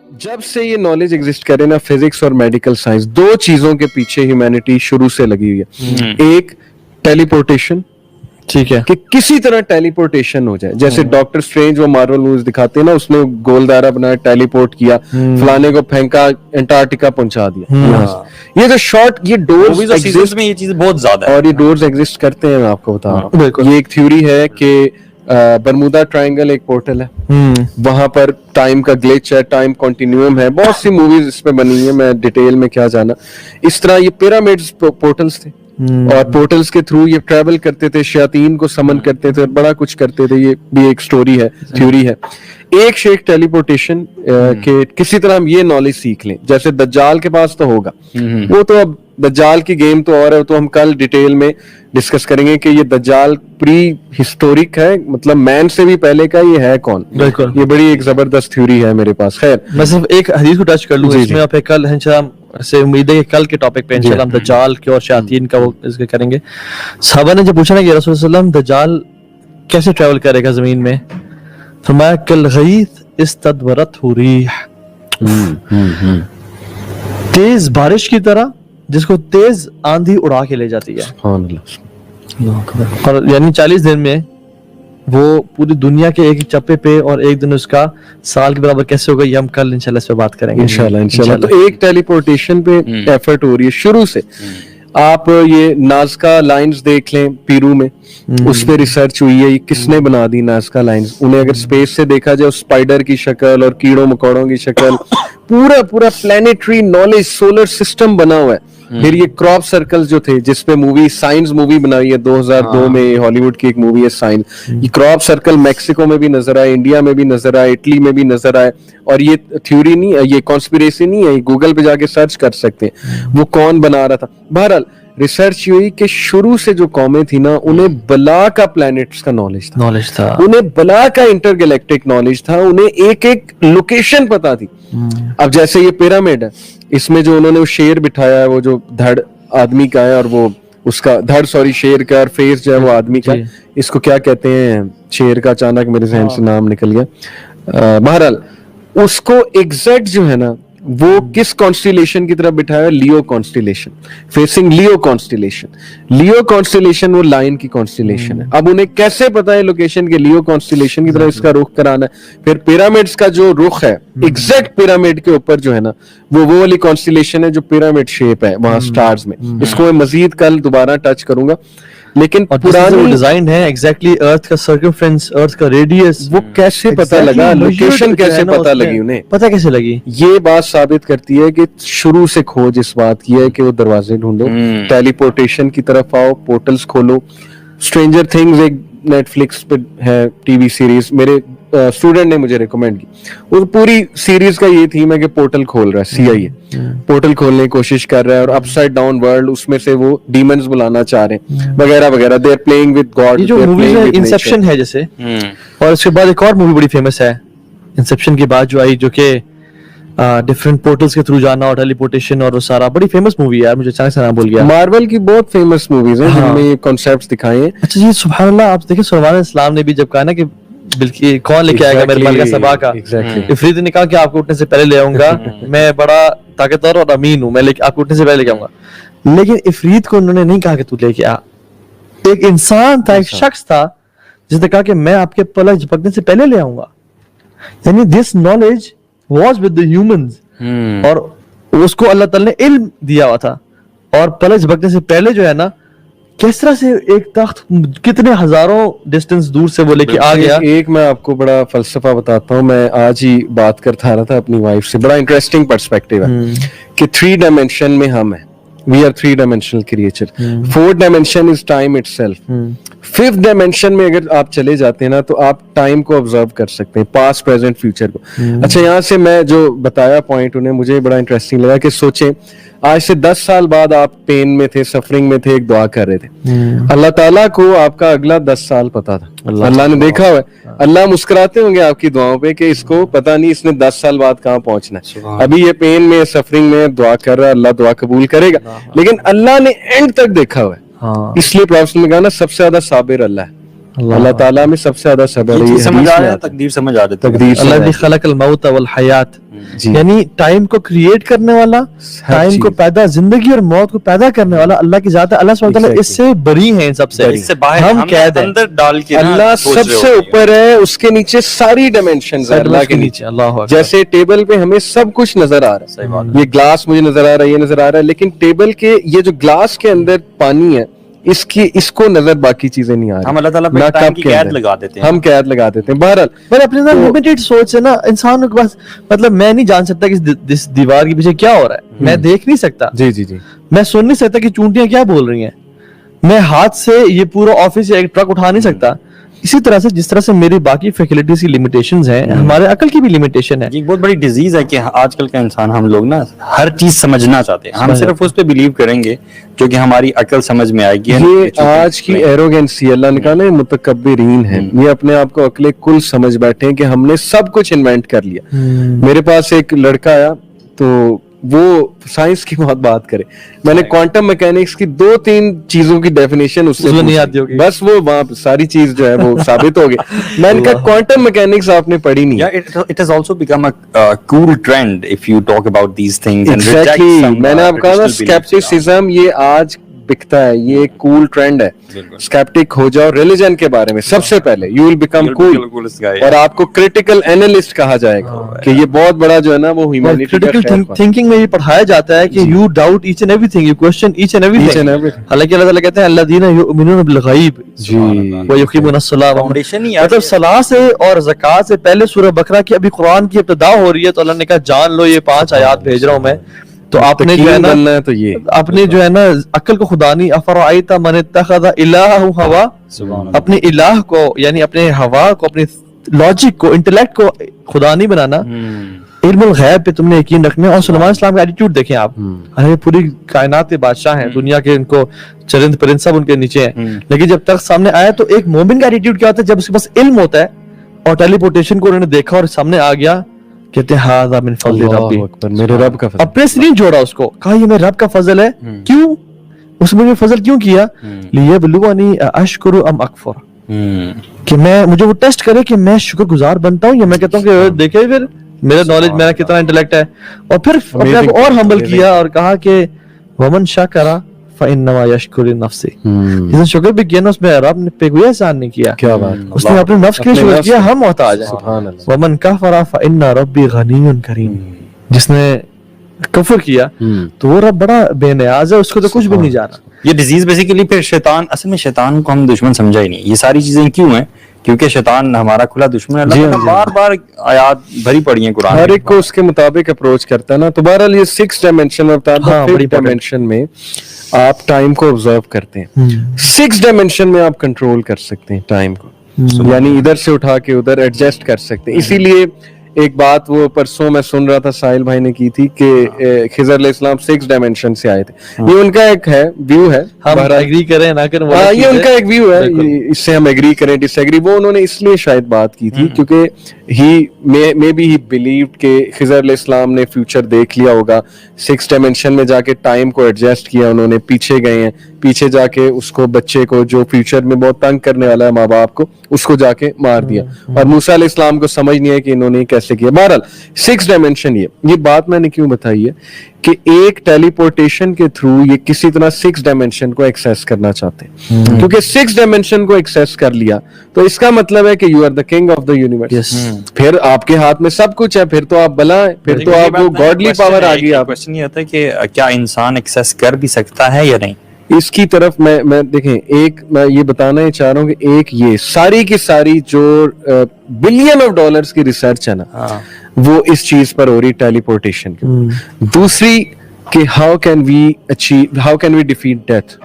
जब से ये नॉलेज एग्जिस्ट करे ना, फिजिक्स और मेडिकल साइंस, दो चीजों के पीछे ह्यूमैनिटी शुरू से लगी हुई है. एक टेलीपोर्टेशन, ठीक है, कि किसी तरह टेलीपोर्टेशन हो जाए. जैसे डॉक्टर स्ट्रेंज वो मार्वल मूवीज दिखाते हैं ना, उसने गोलदारा बनाया, टेलीपोर्ट किया, फलाने को फेंका, अंटार्कटिका पहुंचा दिया. ये जो शॉर्ट, ये डोर्स एग्जिस्ट में, ये चीज बहुत ज्यादा है और ये डोर्स एग्जिस्ट करते हैं. मैं आपको बता रहा हूँ, ये एक थ्योरी है कि बरमूदा ट्रायंगल एक पोर्टल है, वहां पर टाइम का ग्लिच है, टाइम कंटिन्यूम है. बहुत सी मूवीज इस पे बनी है, मैं डिटेल में क्या जाना. इस तरह ये पिरामिड्स पोर्टल्स थे और पोर्टल्स के थ्रू ये ट्रैवल करते थे, शयातीन को समन करते थे, बड़ा कुछ करते थे. ये भी एक स्टोरी है, थ्योरी है. एक शेख टेलीपोर्टेशन के किसी तरह हम ये नॉलेज सीख लें. जैसे दज्जाल के पास तो होगा, वो तो अब दज्जाल की गेम तो और है, तो हम कल डिटेल में डिस्कस करेंगे कि ये दज्जाल प्री हिस्टोरिक है, मतलब मैन से भी पहले का ये है कौन. बिल्कुल, ये बड़ी एक जबरदस्त थ्योरी है मेरे पास. खैर, मैं सिर्फ एक हदीस को टच कर लूं इसमें, आप कल इंशाल्लाह से उम्मीद है कि कल के टॉपिक पे इंशाल्लाह हम दज्जाल के और शयातीन का वो इसके करेंगे. साहबा ने जब पूछा ना कि रसूल सल्लल्लाहु अलैहि वसल्लम दज्जाल कैसे ट्रैवल करेगा जमीन में, फरमाया कल गईथ इस्तदबरत हुरीह, तेज बारिश की तरह जिसको तेज आंधी उड़ा के ले जाती है. और यानी 40 दिन में वो पूरी दुनिया के एक चप्पे पे, और एक दिन उसका साल के बराबर कैसे होगा, ये हम कल इंशाल्लाह इस पे बात करेंगे. इंशाल्लाह. तो एक टेलीपोर्टेशन पे एफर्ट हो रही है शुरू से. आप ये नाज़का लाइंस देख लें पेरू में, उस पे रिसर्च हुई है. ये किसने बना दी नाज़का लाइंस? उन्हें अगर स्पेस से देखा जाए, स्पाइडर की शक्ल और कीड़ों मकोड़ों की शक्ल, पूरा प्लेनेटरी नॉलेज, सोलर सिस्टम बना हुआ है. फिर ये क्रॉप सर्कल्स जो थे, जिसपे मूवी साइंस मूवी बनाई है 2002 में, हॉलीवुड की एक मूवी है साइंस. ये क्रॉप सर्कल मैक्सिको में भी नजर आए, इंडिया में भी नजर आए, इटली में भी नजर आए. और ये थ्योरी नहीं है, ये कॉन्स्पिरेसी नहीं है, ये गूगल पे जाके सर्च कर सकते हैं वो कौन बना रहा था. बहरहाल रिसर्च हुई कि शुरू से जो कौमें थी ना, उन्हें बला का प्लैनेट्स का नॉलेज था, उन्हें बला का इंटरगैलेक्टिक नॉलेज था, उन्हें एक एक लोकेशन पता थी. अब जैसे ये पिरामिड है, इसमें जो उन्होंने वो शेर बिठाया है, वो जो धड़ आदमी का है, और वो उसका धड़ शेर का, और फेस जो है वो आदमी का. इसको क्या कहते हैं शेर का, अचानक मेरे जहन से नाम निकल गया. बहरहाल उसको एग्जैक्ट जो है ना, वो किस कॉन्स्टिलेशन की तरफ बिठाया है? लियो कॉन्स्टिलेशन, फेसिंग लियो कॉन्स्टिलेशन. लियो कॉन्स्टिलेशन वो लाइन की कॉन्स्टिलेशन है. अब उन्हें कैसे पता है लोकेशन के लियो कॉन्स्टिलेशन की तरफ इसका रुख कराना है? फिर पिरामिड्स का जो रुख है, एग्जैक्ट पिरामिड के ऊपर जो है ना, वो वाली कॉन्स्टिलेशन है जो पिरामिड शेप है वहां स्टार्स में. इसको मैं मजीद कल दोबारा टच करूंगा. लेकिन पुरानी डिजाइन है एग्जैक्टली अर्थ का सर्कमफ्रेंस, अर्थ का रेडियस, वो कैसे पता लगा, लोकेशन कैसे पता लगी, उन्हें पता कैसे लगी? ये बात साबित करती है कि शुरू से खोज इस बात की है कि वो दरवाजे ढूंढो, टेलीपोर्टेशन की तरफ आओ, पोर्टल्स खोलो. स्ट्रेंजर थिंग्स एक नेटफ्लिक्स पे है टीवी सीरीज, मेरे स्टूडेंट ने मुझे रिकमेंड की. वो पूरी सीरीज का ये थीम है कि पोर्टल खोल रहा है, CIA पोर्टल खोलने की कोशिश कर रहा है, और अपसाइड डाउन वर्ल्ड, उसमें से वो डीमंस बुलाना चाह रहे हैं वगैरह वगैरह. They are playing with God. जो मूवी है इंसेप्शन है जैसे, और उसके बाद एक और मूवी बड़ी फेमस है इंसेप्शन के बाद जो आई, जो कि डिफरेंट पोर्टल्स के थ्रू जाना और टेलीपोर्टेशन और वो सारा, बड़ी फेमस मूवी है यार, मुझे अचानक से नाम भूल गया. मार्वल की बहुत फेमस मूवीज हैं जिनमें ये कॉन्सेप्ट्स दिखाए हैं. अच्छा जी, सुभान अल्लाह. आप देखिए सुलेमान इस्लाम ने भी जब कहा ना कि बल्कि कौन लेके आएगा मेरे मालिका सबा का, इफरीत ने कहा कि आपको उठने से पहले ले आऊंगा, मैं बड़ा ताकतवर और अमीन हूं, मैं आपको उठने से पहले लेके आऊंगा. लेकिन इफरीत को उन्होंने नहीं कहा कि तू लेके आ. एक इंसान था, एक शख्स था जिसने कहा कि मैं आपके पलक झपकने से पहले ले आऊंगा. यानी this knowledge was with the humans, और उसको अल्लाह ताला ने इल्म दिया हुआ था. और पलक झपकने से पहले जो है ना, किस तरह से एक तख्त कितने हजारों डिस्टेंस दूर से वो लेके आ गया. एक मैं आपको बड़ा फलसफा बताता हूँ. मैं आज ही बात करता रहा था अपनी वाइफ से, बड़ा इंटरेस्टिंग पर्सपेक्टिव है कि 3 डायमेंशन में हम हैं. We are 3 dimensional creature. 4th dimension is time itself. 5th dimension में अगर आप चले जाते हैं ना, तो आप टाइम को ऑब्जर्व कर सकते हैं, पास्ट प्रेजेंट फ्यूचर को. अच्छा, यहाँ से मैं जो बताया पॉइंट उन्हें मुझे बड़ा इंटरेस्टिंग लगा कि सोचें, आज से 10 साल बाद आप पेन में थे, सफरिंग में थे, एक दुआ कर रहे थे. अल्लाह ताला को आपका अगला 10 साल पता था. अल्लाह ने देखा हुआ है. अल्लाह मुस्कुराते होंगे आपकी दुआओं पे कि इसको पता नहीं इसने 10 साल बाद कहाँ पहुंचना है. अभी ये पेन में, सफरिंग में दुआ कर रहा है, अल्लाह दुआ कबूल करेगा. लेकिन अल्लाह ने एंड तक देखा हुआ है. इसलिए प्रॉफेट ने कहा ना, सबसे ज्यादा साबिर अल्लाह है. अल्लाह ताला में सबसे ज्यादा सब्र है. समझ आ रहा है, तकदीर समझ आ रही है. तकदीर अल्लाह ने खलकल मौत वल हयात, یعنی ٹائم کو کریٹ کرنے والا, ٹائم کو پیدا, زندگی اور موت کو پیدا کرنے والا اللہ کی ذات ہے. اللہ سبحانہ وتعالی اس سے بری ہیں, سب سے ہم قید ہیں. اللہ سب سے اوپر ہے, اس کے نیچے ساری ڈائمینشنز ہیں اللہ کے نیچے. جیسے ٹیبل پہ ہمیں سب کچھ نظر آ رہا ہے, یہ گلاس مجھے نظر آ رہا ہے, یہ نظر آ رہا ہے, لیکن ٹیبل کے یہ جو گلاس کے اندر پانی ہے اس کو نظر باقی چیزیں نہیں آ رہی. ہم اللہ تعالیٰ پہ ٹائم کی قید لگا دیتے ہیں, ہم قید لگا دیتے ہیں. بہرحال پر اپنے اندر لمیٹڈ سوچ ہے نا انسان کے پاس, مطلب میں نہیں جان سکتا کہ اس دیوار کے پیچھے کیا ہو رہا ہے, میں دیکھ نہیں سکتا, جی میں سن نہیں سکتا کہ چونٹیاں کیا بول رہی ہیں, میں ہاتھ سے یہ پورا آفس یا ایک ٹرک اٹھا نہیں سکتا. اسی طرح سے جس طرح سے میری باقی فیکلٹیز کی لمیٹیشنز ہیں, ہمارے عقل کی بھی لمیٹیشن ہے. ایک بہت بڑی ڈیزیز ہے کہ آج کل کا انسان, ہم لوگ نا ہر چیز سمجھنا چاہتے ہیں, ہم صرف اس پہ بلیو کریں گے جو کہ ہماری عقل سمجھ میں آئے گی. یہ آج کی ایروگینسی, اللہ نے کہا نا متکبرین ہیں, یہ اپنے آپ کو عقل کل سمجھ بیٹھے ہیں کہ ہم نے سب کچھ انوینٹ کر لیا. میرے پاس ایک لڑکا آیا تو وہ سائنس کی بہت بات کرے, میں نے کوانٹم میکینکس کی 2-3 چیزوں کی ڈیفینیشن اس سے نہیں آتی ہوگی, بس وہ وہاں ساری چیز جو ہے وہ ثابت ہو گئی. میں نے کہا کوانٹم میکینکس آپ نے پڑھی نہیں. It has also become a cool trend if you talk about these things and reject some. میں نے آپ کہا نا skepticism یہ آج بکتا ہے, یہ ایک کول ٹرینڈ ہے. اسکیپٹک ہو جاؤ ریلیجن کے بارے میں سب سے پہلے, یو ول بیکم کول, اور آپ کو کریٹیکل اینالسٹ کہا جائے گا کہ یہ بہت بڑا جو ہے نا وہ ہیومینٹی کا تھنکنگ میں یہ پڑھایا جاتا ہے کہ you doubt each and everything, you question each and everything. حالانکہ اللہ تعالیٰ کہتے ہیں الذین یؤمنون بالغیب ویقیمون الصلاۃ, مطلب صلاح سے اور زکوٰۃ سے پہلے سورہ بقرہ کی ابھی قرآن کی ابتدا ہو رہی ہے, تو اللہ نے کہا جان لو یہ 5 آیات بھیج رہا ہوں میں, تو آپ نے جو ہے نا تو یہ اپنے جو ہے نا عقل کو خدا نہیں, افرأیت من اتخذ الہہ ہوا, اپنے الہ کو یعنی اپنے ہوا کو, اپنے لاجک کو, انٹلیکٹ کو خدا نہیں بنانا. علم الغیب پہ تم نے یقین رکھنا ہے. اور سلیمان السلام کا ایٹیٹیوڈ دیکھیں آپ, پوری کائنات کے بادشاہ ہیں, دنیا کے ان کو چرند پرند سب ان کے نیچے ہیں, لیکن جب تک سامنے آیا تو ایک مومن کا ایٹیٹیوڈ کیا ہوتا ہے جب اس کے پاس علم ہوتا ہے اور ٹیلی پورٹیشن کو انہوں نے دیکھا اور سامنے آ گیا, کہتے ہیں ھذا من فضل ربی, میرے رب کا فضل. اپنے سے نہیں جوڑا اس کو, کہا یہ میرے رب کا فضل ہے. کیوں اس میں فضل کیوں کیا؟ لیبلونی اشکر ام اکفر, کہ میں مجھے وہ ٹیسٹ کرے کہ میں شکر گزار بنتا ہوں یا میں کہتا ہوں کہ دیکھیں پھر میرا نالج, میرا کتنا انٹلیکٹ ہے. اور پھر اپنے آپ کو اور ہمبل کیا اور کہا کہ ومن شکر فانما یشکر لنفسہ, جس نے شکر بھی کیا نا اس میں رب نے پہ کوئی احسان نہیں کیا, کیا بات, اس نے اپنے نفس کے لیے شکر کیا, ہم محتاج ہیں. ومن کفر فان ربی غنی کریم, جس نے کفر کیا تو وہ رب بڑا بے نیاز ہے, اس کو تو کچھ بھی نہیں جانا. یہ ڈیزیز بیسیکلی پھر شیطان, اصل میں شیطان کو ہم دشمن سمجھا ہی نہیں. یہ ساری چیزیں کیوں ہیں؟ کیونکہ شیطان ہمارا کھلا دشمن ہے. اللہ تعالیٰ بار بار آیات بھری پڑی ہیں قرآن, ہر ایک کو اس کے مطابق اپروچ کرتا ہے نا. تو بہرحال یہ 6 ڈائمینشن میں بتا دوں, 5 ڈائمینشن میں آپ ٹائم کو آبزرو کرتے ہیں, 6 ڈائمینشن میں آپ کنٹرول کر سکتے ہیں ٹائم کو, یعنی ادھر سے اٹھا کے ادھر ایڈجسٹ کر سکتے ہیں. اسی لیے ایک بات وہ پرسوں میں سن رہا تھا ساحل بھائی نے کی تھی کہ خضر علیہ السلام 6 ڈائمینشن سے آئے تھے. یہ ان کا ایک ہے ویو ہے, ہم ایگری کریں نہ کریں یہ ان کا ایک ویو ہے, اس سے ہم ایگری کریں ڈس ایگری. وہ انہوں نے اس لیے شاید بات کی تھی کیونکہ مے بی ہی بلیوڈ کہ خضر علیہ السلام نے فیوچر دیکھ لیا ہوگا, 6 ڈائمینشن میں جا کے ٹائم کو ایڈجسٹ کیا انہوں نے, پیچھے گئے ہیں, پیچھے جا کے اس کو بچے کو جو فیوچر میں بہت تنگ کرنے والا ہے ماں باپ کو, اس کو جا کے مار دیا. اور موسیٰ علیہ السلام کو سمجھ نہیں ہے کہ انہوں نے کیسے کیا. بہرحال 6 ڈائمینشن, یہ بات میں نے کیوں بتائی ہے کہ ایک ٹیلی پورٹیشن کے تھرو یہ کسی طرح 6 ڈائمینشن کو ایکسیس کرنا چاہتے ہیں, کیونکہ 6 ڈائمینشن کو ایکسیس کر لیا تو اس کا مطلب ہے کہ you are the king of the universe. پھر آپ کے ہاتھ میں سب کچھ ہے, پھر تو آپ بلا ہے, پھر تو آپ کو گاڈلی پاور آ گئی. کوسچن یہ ہوتا ہے کہ کیا انسان ایکسیس کر بھی سکتا ہے یا نہیں. اس کی طرف میں دیکھیں, ایک میں یہ بتانا ہی چاہ رہا ہوں کہ ایک یہ ساری کی ساری جو بلین آف ڈالرز کی ریسرچ ہے نا وہ اس چیز پر ہو رہی ٹیلی پورٹیشن کی. دوسری کہ how can we defeat death,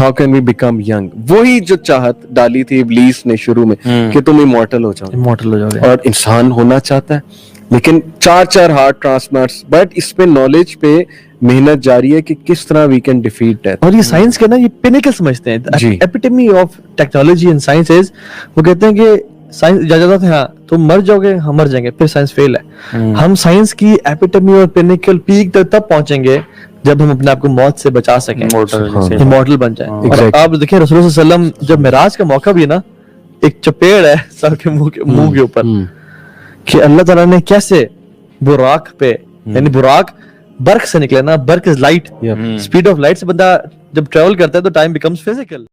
how can we become young. وہی جو چاہت ڈالی تھی ابلیس نے شروع میں کہ تم امورٹل ہو جاؤ, اور انسان ہونا چاہتا ہے لیکن 4 ہارٹ ٹرانسپلانٹس, بٹ اس پہ نالج پہ محنت جاری ہے کہ کس طرح وی کین ڈیفیٹ ڈیتھ. اور یہ سائنس کا نا یہ پینیکل سمجھتے ہیں, epitome of technology and science is, وہ کہتے ہیں کہ سائنس اجازت ہے ہاں تم مر جاؤ گے, ہم مر جائیں گے, پھر سائنس فیل ہے. ہم سائنس کی ایپیٹمی اور پینیکل پیک تک تب پہنچیں گے جب ہم اپنے آپ کو موت سے بچا سکیں, امورٹل بن جائیں. آپ دیکھیں رسول اللہ صلی اللہ علیہ وسلم جب معراج کا موقع بھی ہے نا, ایک چپیڑ ہے سر کے منہ کے اوپر کہ اللہ تعالیٰ نے کیسے बुराक पे, यानी बुराक बर्क से निकले ना, बर्क is light, speed of light से बंदा जब ट्रेवल करता है तो टाइम बिकम्स फिजिकल.